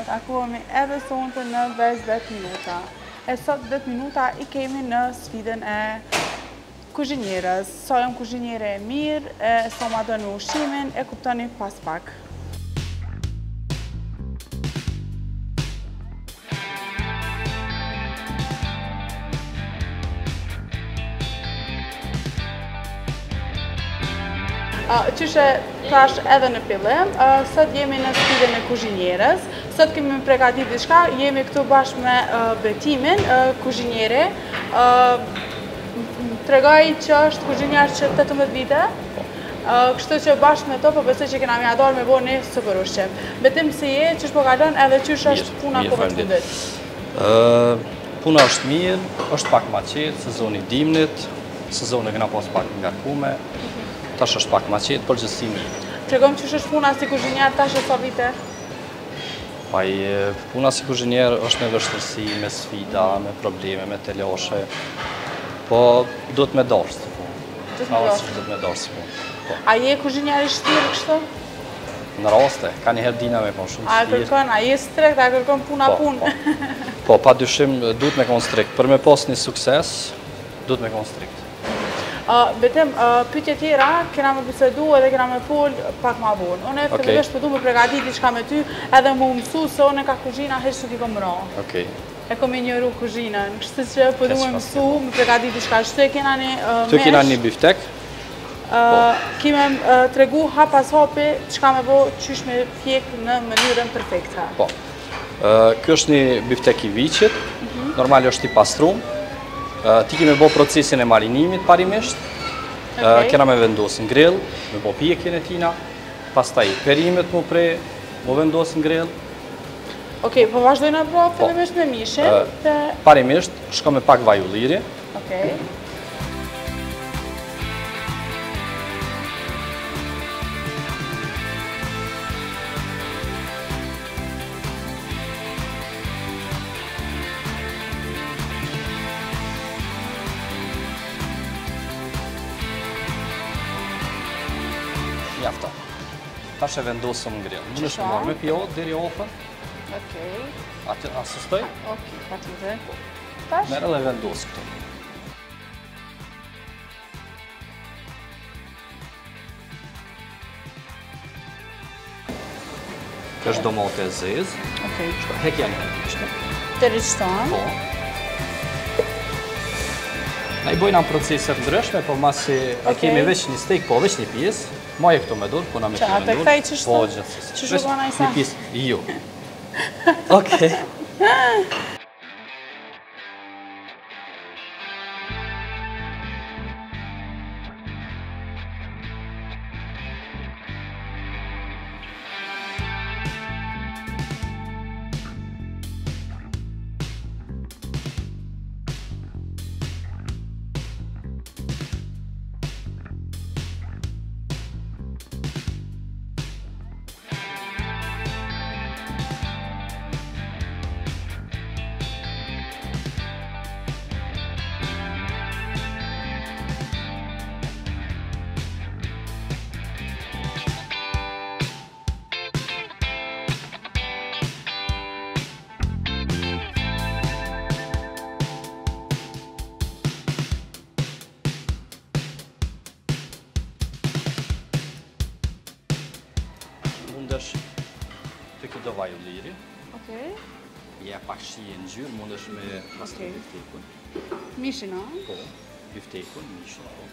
takohemi edhe sonte në veç 10 minuta. E sot 10 minuta I kemi në sfidën e kuzhinjerës. Sa jam kuzhinjere e mirë, sa ma do në ushimin, e kuptoni pas pak. Qyshe thash edhe në fillim, sot jemi në sfidën e kuzhinjerës. Sot kemi pregatit diçka, jemi këtu bashkë me Betimin, kuzhinjere. Tregoj që është kuzhinjar që 18 vite, kështu që bashkë me to, po besoj që kena mjadar me bo një super ushqim. Betim si je, qysh po kalon edhe qysh është puna kohë të fundit? Puna është mirë, është pak ma qetë, sezoni dimnit, sezoni këna pas pak ngarkume. Tash është pak ma qetë, përgjithësi mirë. Tregom qysh është puna si kuzhinjer tash e sa vite? Puna si kuzhinjer është me vështërsi, me sfida, me probleme, me telashe. Po, duhet me dorë së punë. Duhet me dorë së punë. A je kuzhinjer I shtirë kështu? Në raste, ka njëherë dina me konë shumë shtirë. A kërkon, a je strekt, a kërkon puna punë? Po, pa dyshim, duhet me konë strikt. Për me pas një sukses, duhet me konë strikt. Betim, pyetje tjera, kena me bisedu edhe kena me fol pak ma vonë. Une fillimisht përdu me pregatit diçka me ty edhe mu mësu se une ka kuzhina heq nuk I kom ra. E kom I njëru kuzhinën, kështu që përdu me mësu, me pregatit diçka. Shtu e kena një mesh. Tu kena një biftek. Kime tregu hap pas hapi çka me bo qysh me pjek në mënyrën perfekte. Po, kjo është një biftek I viqit, normal është I pastrum. Ti kemi bo procesin e marinimit parimisht, kena me vendosë në grill, me bo pjekjen e tina, pastaj perimet mu prej, mu vendosë në grill. Okej, po vazhdojnë pra fillimisht me mishin? Parimisht, shko me pak vaj ulliri. Mjafta. Tash e vendosëm në grill. Më nëshme marrë me pjot, deri ofën. Asistoj? Pa të dhe. Merë dhe vendosë këto. Kjo është domate e zezë. Hekja një kështë. Të rishton. Po. Na I bojna proceset ndryshme, po masi kemi veç një steak, po veç një pjesë. Maje këto me dorë, po na me të me dorë. Qa, të këtaj qështë? Po, gjithësisë. Që shukona I sa? Një pjesë, jo. Okej. Mundesh të këtë vaj ulliri. Je pak shije në gjyrë, mundesh me pastru biftekun. Mishin, a? Po, biftekun, mishin, po.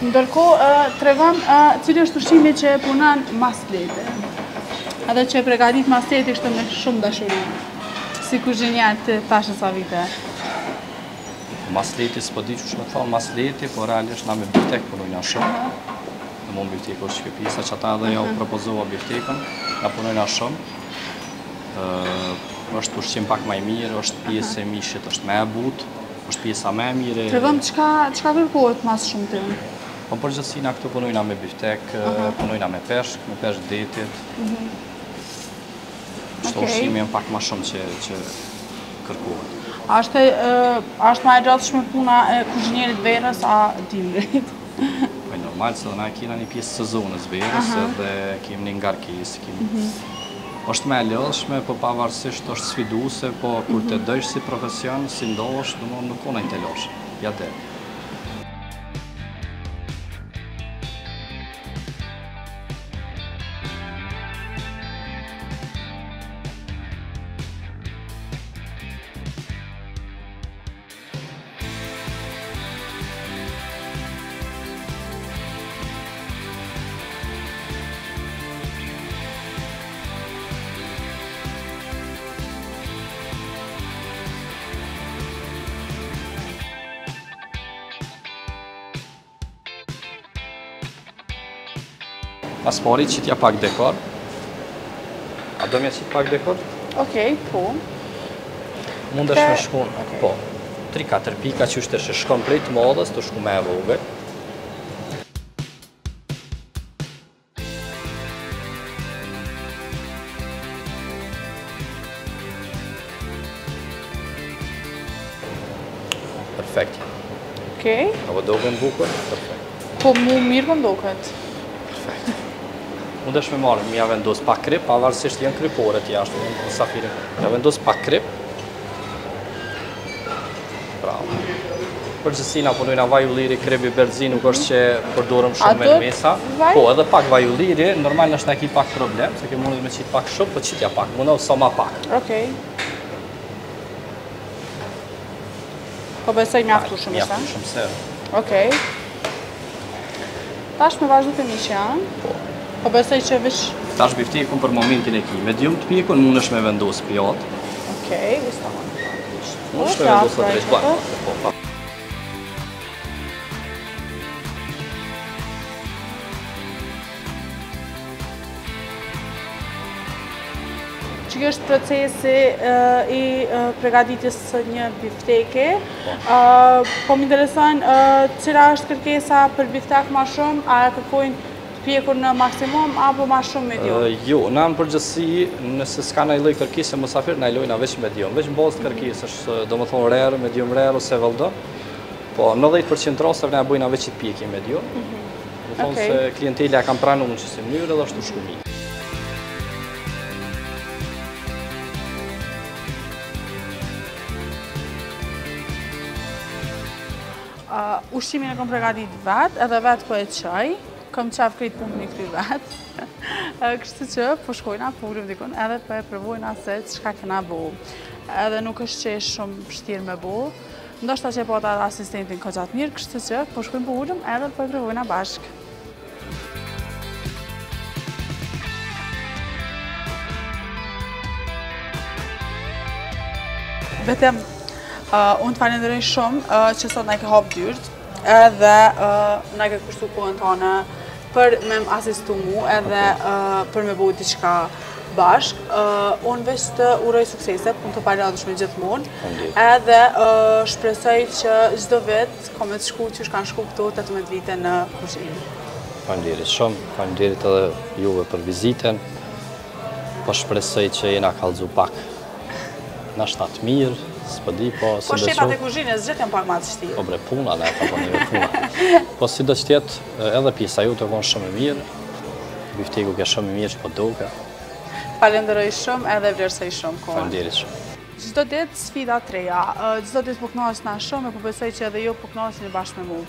Ndërkohë, tregon cili është ushqimi që punon masleti. Edhe që e pregadit masleti kështë me shumë dashuri. Si kuzhinjar të thashë sa vite. Masleti s'po di që shme thonë masleti, por realisht na me biftek punojna shumë. Në mund biftek është shkëpisa që ata edhe jo propozova biftekën, na punojna shumë. Është ushqim pak maj mirë, është pjesë e mishit, është me e butë, është pjesa me e mire. Tregon çka kërkohet mas shumë të? Po përgjithësi na këtu punojna me biftek, punojna me peshk detit. Kështu ushqimi janë pak më shumë që kërkohet. Ashtë ma e gjatëshme puna e kuzhinierit verës a dimrit? Normal, se dhe na kena një pjesë sezonës verës dhe kemi një ngarkes. është me lëshme, po pavarësisht është sfiduese, po kur të dësh si profesion, si ndosh, nuk ona të losh. Ja te. Pas pari qitja pak dekor. A do mja qit pak dekor? Okej, po. Mundesh me shkun, po. 3-4 pika që është e shkon prej të modës, të shku me e vogël. Perfekt. Okej. Apo doken bukur? Perfekt. Po mu mirë po mdoket. Mundesh me marrë, mi ja vendos pak krip, pavarësisht janë krypore të jashtë, janë safire. Ja vendos pak krip. Bravo. Përgjithësi na punojna vaj ulliri, krip i berzi, nuk është që përdorëm shumë me mesa. Po, edhe pak vaj ulliri, normal nështë na ki pak problem, se ke mundet me qitë pak shumë, po qitja pak, mundoh sa ma pak. Okej. Po besoj mjaftu shumë ishte? Mjaftu shumë se. Okej. Tash me vazhdu të mishja. Po besoj që vish... Tash biftekun për momentin e ki. Medium të pikun, mund është me vendos pjot. Okej, vista ma. Mund është me vendos të drejt bërë. Që është procesi i pregaditjes së një bifteke. Po më intereson, cila është kërkesa për biftek ma shumë, a e kërkojnë pjekur në maksimum, apo ma shumë medium? Jo, na në përgjësi, nëse s'ka na i loj kërkesë mësafir, na i lojna veç medium. Veç në bazë të kërkesë është, do më thonë, rare, medium rare, ose vëlldo. Po, 90% rastëve na bojna veç i pjeki medium. Do thonë se klientelja kam pranu në qësi mënyrë edhe është u shkumi. Ushqimin e kom pregadit vetë, edhe vetë po e qaj. Kom qaf krejt punë një këty vetë. Kështu që po shkojna, po ullim dikun, edhe po e provojna se çka kena bo. Edhe nuk është që e shumë vështirë me bo. Ndoshta që po ta asistentin ka gjatë mirë, kështu që po shkojmë po ullim, edhe po e provojna bashkë. Vetëm, unë të falenderoj shumë që sot na ke hapë dyrt, edhe na ke kushtu kohën tonë për me më asistu mu, edhe për me bëjt diçka bashk. Unë veç të uroj suksese, punë të paradishme gjithmonë, edhe shpresoj që çdo vit ka me të shku që kanë shku këto 18 vite në kuzhinë. Faleminderit shumë, faleminderit edhe juve për vizitën, po shpresoj që jena kallëzu pak në shtatë mirë, s'pëdi, po si po shepat e kuzhinës gjithë janë pak ma të shtirë. Po bre puna, ne ka po njëve puna. Po si do që tjetë, edhe pjesa ju të konë shumë e mirë, bifteku ke shumë e mirë që po doke. Falenderoj shumë edhe vlerësoj shumë kohën. Falenderit shumë. Çdo ditë sfida të reja, çdo ditë po kënaqesna shumë e po besoj që edhe ju po kënaqesni bashkë me mua.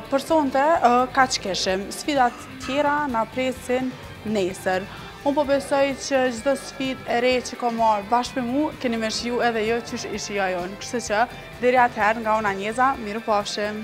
Për sonte kaq keshim, sfidat tjera na presin nesër. Unë po besoj që çdo sfidë e re që ka marrë bashkë me mua, keni me shiju edhe jo qysh ishi ajon. Kështu që deri atëherë nga unë Anjeza, miru pafshim.